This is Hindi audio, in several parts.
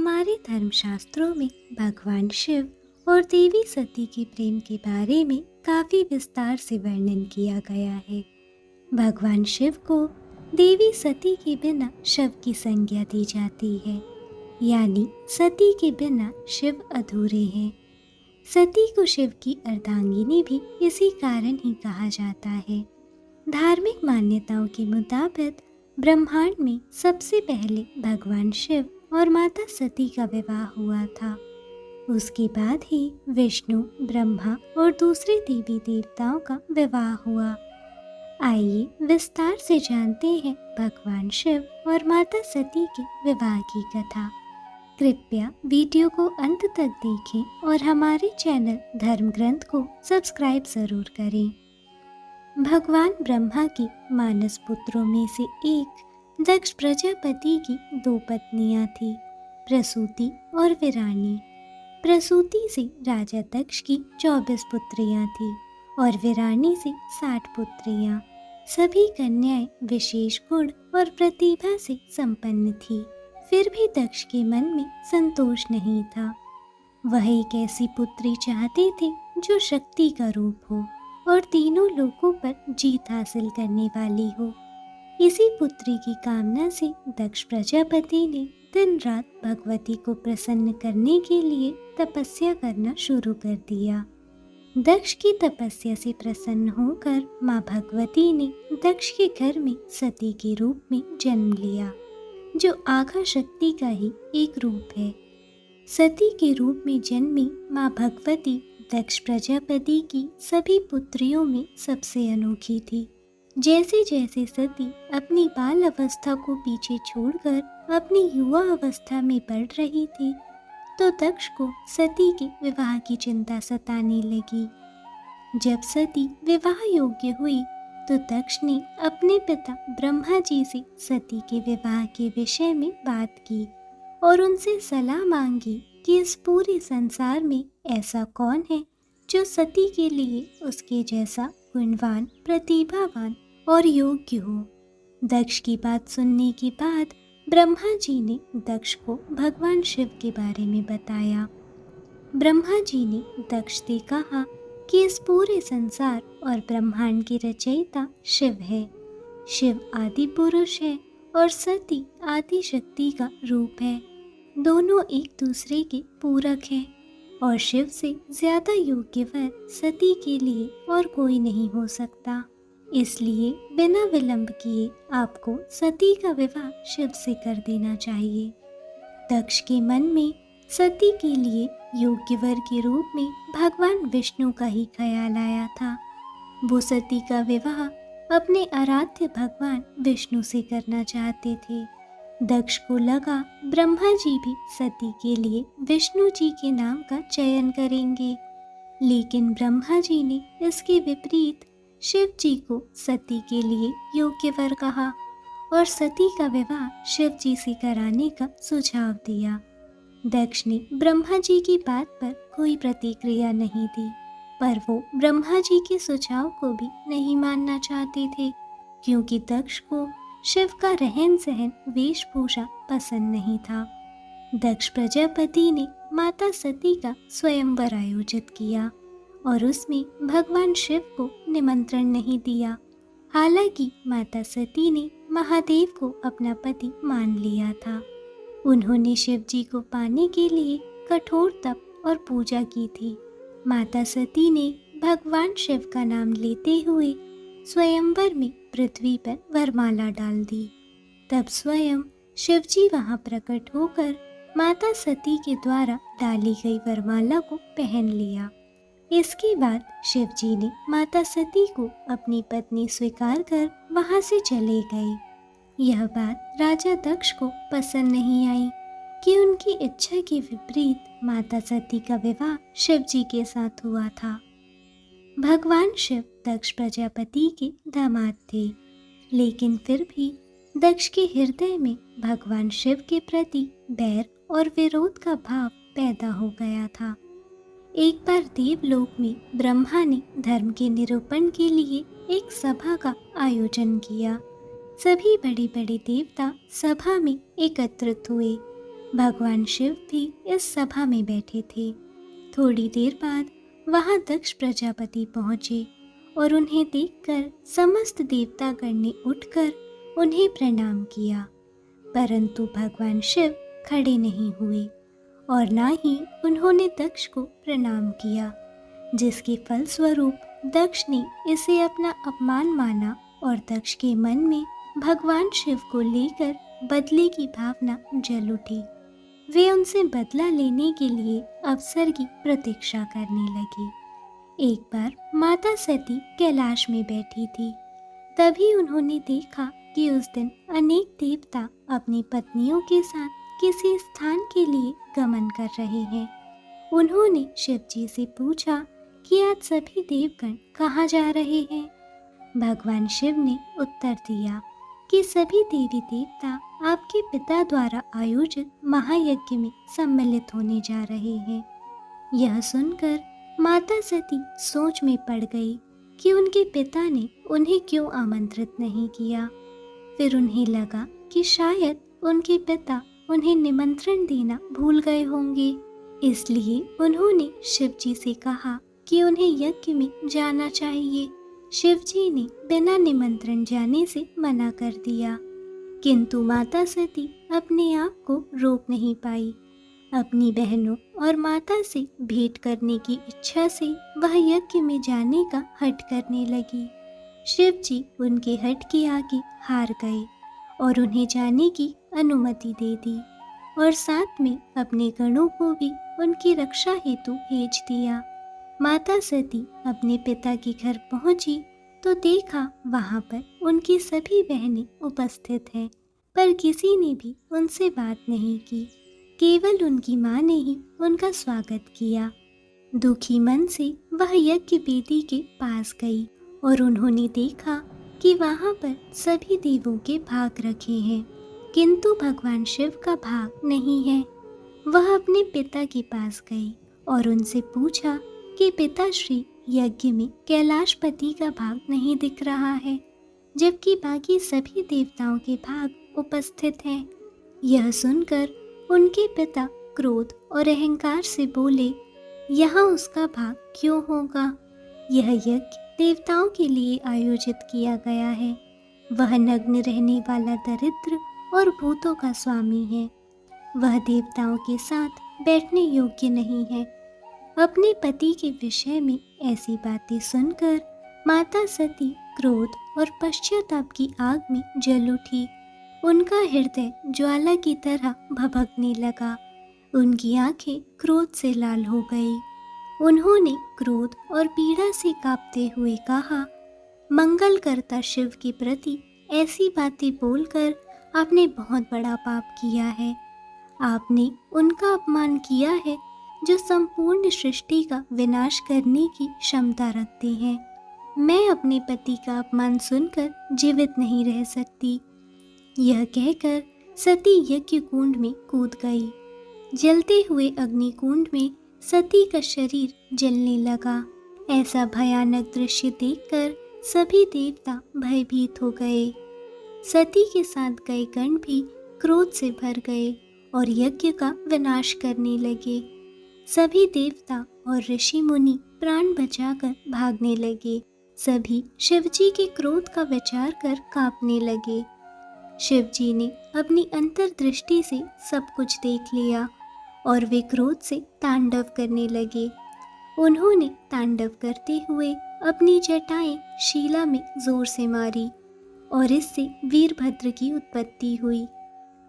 हमारे धर्मशास्त्रों में भगवान शिव और देवी सती के प्रेम के बारे में काफी विस्तार से वर्णन किया गया है। भगवान शिव को देवी सती के बिना शव की संज्ञा दी जाती है, यानी सती के बिना शिव अधूरे हैं। सती को शिव की अर्धांगिनी भी इसी कारण ही कहा जाता है। धार्मिक मान्यताओं के मुताबिक ब्रह्मांड में सबसे पहले भगवान शिव और माता सती का विवाह हुआ था। उसके बाद ही विष्णु, ब्रह्मा और दूसरे देवी देवताओं का विवाह हुआ। आइए विस्तार से जानते हैं भगवान शिव और माता सती के विवाह की कथा। कृपया वीडियो को अंत तक देखें और हमारे चैनल धर्म ग्रंथ को सब्सक्राइब जरूर करें। भगवान ब्रह्मा की मानस पुत्रों में से एक दक्ष प्रजापति की 2 पत्नियां थीं, प्रसूति और विरानी। प्रसूति से राजा दक्ष की 24 पुत्रियां थीं और विरानी से 60 पुत्रियां। सभी कन्याएं विशेष गुण और प्रतिभा से संपन्न थीं। फिर भी दक्ष के मन में संतोष नहीं था। वह एक ऐसी पुत्री चाहते थे जो शक्ति का रूप हो और तीनों लोकों पर जीत हासिल करने वाली हो। इसी पुत्री की कामना से दक्ष प्रजापति ने दिन रात भगवती को प्रसन्न करने के लिए तपस्या करना शुरू कर दिया। दक्ष की तपस्या से प्रसन्न होकर माँ भगवती ने दक्ष के घर में सती के रूप में जन्म लिया, जो आघा शक्ति का ही एक रूप है। सती के रूप में जन्मी माँ भगवती दक्ष प्रजापति की सभी पुत्रियों में सबसे अनोखी थी। जैसे जैसे सती अपनी बाल अवस्था को पीछे छोड़कर अपनी युवा अवस्था में बढ़ रही थी, तो दक्ष को सती के विवाह की चिंता सताने लगी। जब सती विवाह योग्य हुई तो दक्ष ने अपने पिता ब्रह्मा जी से सती के विवाह के विषय में बात की और उनसे सलाह मांगी कि इस पूरे संसार में ऐसा कौन है जो सती के लिए उसके जैसा गुणवान, प्रतिभावान और योग्य हो। दक्ष की बात सुनने के बाद ब्रह्मा जी ने दक्ष को भगवान शिव के बारे में बताया। ब्रह्मा जी ने दक्ष से कहा कि इस पूरे संसार और ब्रह्मांड की रचयिता शिव है। शिव आदि पुरुष है और सती आदि शक्ति का रूप है। दोनों एक दूसरे के पूरक हैं और शिव से ज्यादा योग्य वर सती के लिए और कोई नहीं हो सकता। इसलिए बिना विलंब किए आपको सती का विवाह शिव से कर देना चाहिए। दक्ष के मन में सती के लिए योग्य वर के रूप में भगवान विष्णु का ही ख्याल आया था। वो सती का विवाह अपने आराध्य भगवान विष्णु से करना चाहते थे। दक्ष को लगा ब्रह्मा जी भी सती के लिए विष्णु जी के नाम का चयन करेंगे, लेकिन ब्रह्मा जी ने इसके विपरीत शिव जी को सती के लिए योग्य वर कहा और सती का विवाह शिव जी से कराने का सुझाव दिया। दक्ष ने ब्रह्मा जी की बात पर कोई प्रतिक्रिया नहीं दी, पर वो ब्रह्मा जी के सुझाव को भी नहीं मानना चाहते थे, क्योंकि दक्ष को शिव का रहन सहन, वेशभूषा पसंद नहीं था। दक्ष प्रजापति ने माता सती का स्वयंवर आयोजित किया और उसमें भगवान शिव को निमंत्रण नहीं दिया। हालांकि माता सती ने महादेव को अपना पति मान लिया था। उन्होंने शिव जी को पाने के लिए कठोर तप और पूजा की थी। माता सती ने भगवान शिव का नाम लेते हुए स्वयंवर में पृथ्वी पर वरमाला डाल दी। तब स्वयं शिव जी वहां प्रकट होकर माता सती के द्वारा डाली गई वरमाला को पहन लिया। इसके बाद शिव जी ने माता सती को अपनी पत्नी स्वीकार कर वहां से चले गए। यह बात राजा दक्ष को पसंद नहीं आई कि उनकी इच्छा के विपरीत माता सती का विवाह शिव जी के साथ हुआ था। भगवान शिव दक्ष प्रजापति के दामाद थे, लेकिन फिर भी दक्ष के हृदय में भगवान शिव के प्रति बैर और विरोध का भाव पैदा हो गया था। एक बार देवलोक में ब्रह्मा ने धर्म के निरूपण के लिए एक सभा का आयोजन किया। सभी बड़े बड़े देवता सभा में एकत्रित हुए। भगवान शिव भी इस सभा में बैठे थे। थोड़ी देर बाद वहां दक्ष प्रजापति पहुंचे और उन्हें देखकर समस्त देवतागण ने उठकर उन्हें प्रणाम किया, परंतु भगवान शिव खड़े नहीं हुए और ना ही उन्होंने दक्ष को प्रणाम किया, जिसके फलस्वरूप दक्ष ने इसे अपना अपमान माना और दक्ष के मन में भगवान शिव को लेकर बदले की भावना जल उठी। वे उनसे बदला लेने के लिए अवसर की प्रतीक्षा करने लगे। एक बार माता सती कैलाश में बैठी थी। तभी उन्होंने देखा कि उस दिन अनेक देवता अपनी पत्नियों के साथ किसी स्थान के लिए गमन कर रहे हैं। उन्होंने शिव जी से पूछा कि आज सभी देवगण कहाँ जा रहे हैं। भगवान शिव ने उत्तर दिया कि सभी देवी देवता आपके पिता द्वारा आयोजित महायज्ञ में सम्मिलित होने जा रहे हैं। यह सुनकर माता सती सोच में पड़ गई कि उनके पिता ने उन्हें क्यों आमंत्रित नहीं किया। फिर उन्हें लगा कि शायद उनके पिता उन्हें निमंत्रण देना भूल गए होंगे, इसलिए उन्होंने शिव जी से कहा कि उन्हें यज्ञ में जाना चाहिए। शिव जी ने बिना निमंत्रण जाने से मना कर दिया, किंतु माता सती अपने आप को रोक नहीं पाई। अपनी बहनों और माता से भेंट करने की इच्छा से वह यज्ञ में जाने का हठ करने लगी। शिव जी उनके हठ के आगे हार गए और उन्हें जाने की अनुमति दे दी और साथ में अपने गणों को भी उनकी रक्षा हेतु भेज दिया। माता सती अपने पिता के घर पहुंची तो देखा वहां पर उनकी सभी बहनें उपस्थित हैं, पर किसी ने भी उनसे बात नहीं की। केवल उनकी माँ ने ही उनका स्वागत किया। दुखी मन से वह यज्ञ वेदी के पास गई और उन्होंने देखा कि वहां पर सभी देवों के भाग रखे हैं, किंतु भगवान शिव का भाग नहीं है। वह अपने पिता के पास गई और उनसे पूछा कि पिताश्री, यज्ञ में कैलाशपति का भाग नहीं दिख रहा है, जबकि बाकी सभी देवताओं के भाग उपस्थित हैं। यह सुनकर उनके पिता क्रोध और अहंकार से बोले, यहाँ उसका भाग क्यों होगा? यह यज्ञ देवताओं के लिए आयोजित किया गया है। वह नग्न रहने वाला दरिद्र और भूतों का स्वामी है। वह देवताओं के साथ बैठने योग्य नहीं है। अपने पति के विषय में ऐसी बातें सुनकर माता सती क्रोध और पश्चाताप की आग में जल उठी। उनका हृदय ज्वाला की तरह भभकने लगा। उनकी आंखें क्रोध से लाल हो गई। उन्होंने क्रोध और पीड़ा से कांपते हुए कहा, मंगलकर्ता शिव के प्रति ऐसी बातें बोलकर आपने बहुत बड़ा पाप किया है। आपने उनका अपमान किया है जो संपूर्ण सृष्टि का विनाश करने की क्षमता रखते हैं। मैं अपने पति का अपमान सुनकर जीवित नहीं रह सकती। यह कहकर सती यज्ञ कुंड में कूद गई। जलते हुए अग्निकुंड में सती का शरीर जलने लगा। ऐसा भयानक दृश्य देखकर सभी देवता भयभीत हो गए। सती के साथ गए गण भी क्रोध से भर गए और यज्ञ का विनाश करने लगे। सभी देवता और ऋषि मुनि प्राण बचाकर भागने लगे। सभी शिवजी के क्रोध का विचार कर कांपने लगे। शिवजी ने अपनी अंतर्दृष्टि से सब कुछ देख लिया और वे क्रोध से तांडव करने लगे। उन्होंने तांडव करते हुए अपनी जटाएं शीला में जोर से मारी और इससे वीरभद्र की उत्पत्ति हुई।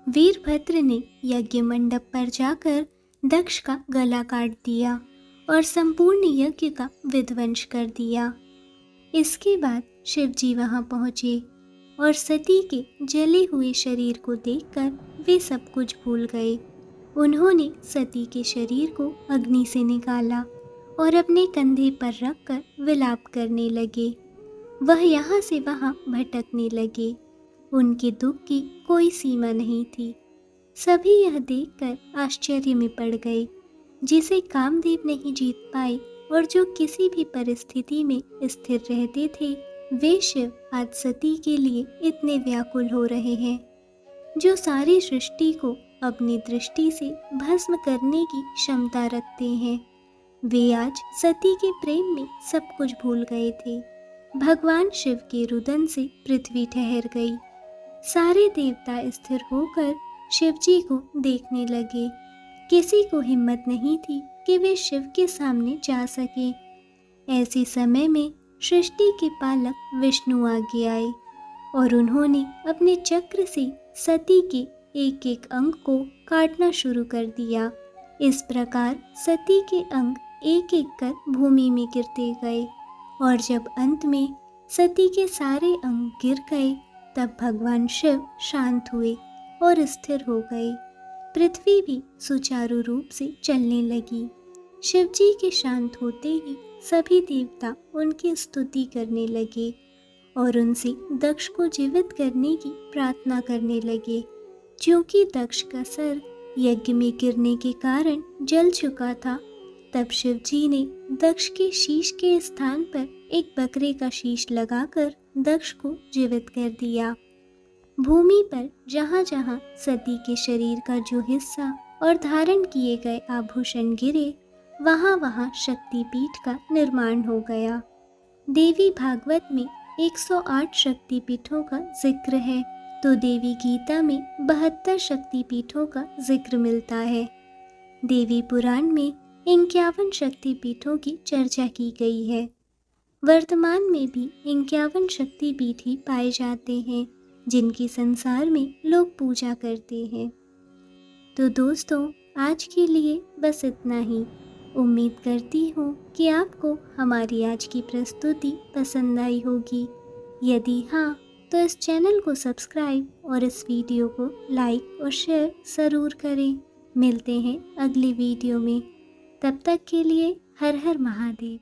वीरभद्र ने यज्ञ मंडप पर जाकर दक्ष का गला काट दिया और संपूर्ण यज्ञ का विध्वंस कर दिया। इसके बाद शिवजी वहां पहुंचे और सती के जले हुए शरीर को देखकर वे सब कुछ भूल गए। उन्होंने सती के शरीर को अग्नि से निकाला और अपने कंधे पर रखकर विलाप करने लगे। वह यहाँ से वहाँ भटकने लगे। उनके दुख की कोई सीमा नहीं थी। सभी यह देखकर आश्चर्य में पड़ गए। जिसे कामदेव नहीं जीत पाए और जो किसी भी परिस्थिति में स्थिर रहते थे, वे शिव आज सती के लिए इतने व्याकुल हो रहे हैं। जो सारी सृष्टि को अपनी दृष्टि से भस्म करने की क्षमता रखते हैं। वे आज सती के प्रेम में सब कुछ भूल गए थे। भगवान शिव के रुदन से पृथ्वी ठहर गई। सारे देवता स्थिर होकर शिव जी को देखने लगे। किसी को हिम्मत नहीं थी कि वे शिव के सामने जा सके। ऐसे समय में सृष्टि के पालक विष्णु आगे आए और उन्होंने अपने चक्र से सती के एक एक अंग को काटना शुरू कर दिया। इस प्रकार सती के अंग एक एक कर भूमि में गिरते गए और जब अंत में सती के सारे अंग गिर गए तब भगवान शिव शांत हुए और स्थिर हो गए। पृथ्वी भी सुचारू रूप से चलने लगी। शिव जी के शांत होते ही सभी देवता उनकी स्तुति करने लगे और उनसे दक्ष को जीवित करने की प्रार्थना करने लगे। क्योंकि दक्ष का सर यज्ञ में गिरने के कारण जल चुका था, तब शिव जी ने दक्ष के शीश के स्थान पर एक बकरे का शीश लगाकर दक्ष को जीवित कर दिया। भूमि पर जहाँ जहाँ सती के शरीर का जो हिस्सा और धारण किए गए आभूषण गिरे, वहाँ वहाँ शक्तिपीठ का निर्माण हो गया। देवी भागवत में 108 शक्तिपीठों का जिक्र है, तो देवी गीता में 72 शक्तिपीठों का जिक्र मिलता है। देवी पुराण में 51 शक्तिपीठों की चर्चा की गई है। वर्तमान में भी 51 शक्तिपीठ ही पाए जाते हैं, जिनकी संसार में लोग पूजा करते हैं। तो दोस्तों, आज के लिए बस इतना ही। उम्मीद करती हूँ कि आपको हमारी आज की प्रस्तुति पसंद आई होगी। यदि हाँ, तो इस चैनल को सब्सक्राइब और इस वीडियो को लाइक और शेयर ज़रूर करें। मिलते हैं अगली वीडियो में। तब तक के लिए हर हर महादेव।